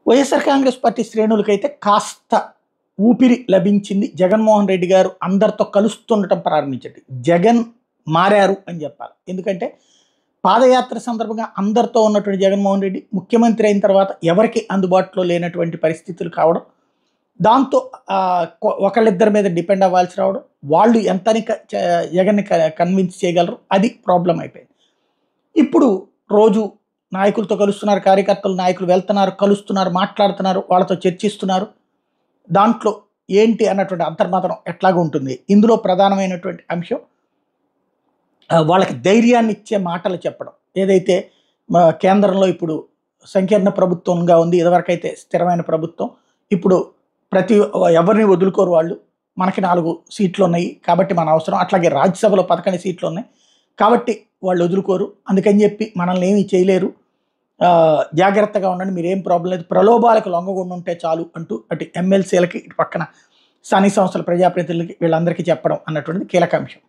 YSR Congress party శ్రేణులకైతే కాస్త ఊపిరి లభించింది. జగన్మోహన్ రెడ్డి గారు అందరితో కలుస్తుండటం ప్రారంభించండి. జగన్ మారారు అని చెప్పాలి. ఎందుకంటే పాదయాత్ర సందర్భంగా అందరితో ఉన్నటువంటి జగన్మోహన్ రెడ్డి ముఖ్యమంత్రి అయిన తర్వాత ఎవరికి అందుబాటులో లేనటువంటి పరిస్థితులు కావడం, దాంతో ఒకళ్ళిద్దరి మీద డిపెండ్ అవ్వాల్సి రావడం, వాళ్ళు ఎంతని జగన్ని కన్విన్స్ చేయగలరు, అది ప్రాబ్లం అయిపోయింది. ఇప్పుడు రోజు నాయకులతో కలుస్తున్నారు, కార్యకర్తలు నాయకులు వెళ్తున్నారు, కలుస్తున్నారు, మాట్లాడుతున్నారు, వాళ్ళతో చర్చిస్తున్నారు. దాంట్లో ఏంటి అన్నటువంటి అంతర్మతనం ఎట్లాగా ఉంటుంది. ఇందులో ప్రధానమైనటువంటి అంశం వాళ్ళకి ధైర్యాన్ని ఇచ్చే మాటలు చెప్పడం. ఏదైతే కేంద్రంలో ఇప్పుడు సంకీర్ణ ప్రభుత్వంగా ఉంది, ఇదివరకైతే స్థిరమైన ప్రభుత్వం, ఇప్పుడు ఎవరిని వదులుకోరు వాళ్ళు. మనకి 4 సీట్లు ఉన్నాయి కాబట్టి మన అవసరం, అట్లాగే రాజ్యసభలో 11 సీట్లు ఉన్నాయి కాబట్టి వాళ్ళు వదులుకోరు, అందుకని చెప్పి మనల్ని ఏమీ చేయలేరు, జాగ్రత్తగా ఉండండి, మీరేం ప్రాబ్లం లేదు, ప్రలోభాలకు లొంగకుండా ఉంటే చాలు అంటూ అటు ఎమ్మెల్సీలకి ఇటు పక్కన స్థానిక సంస్థల ప్రజాప్రతినిధులకి వీళ్ళందరికీ చెప్పడం అన్నటువంటిది కీలక అంశం.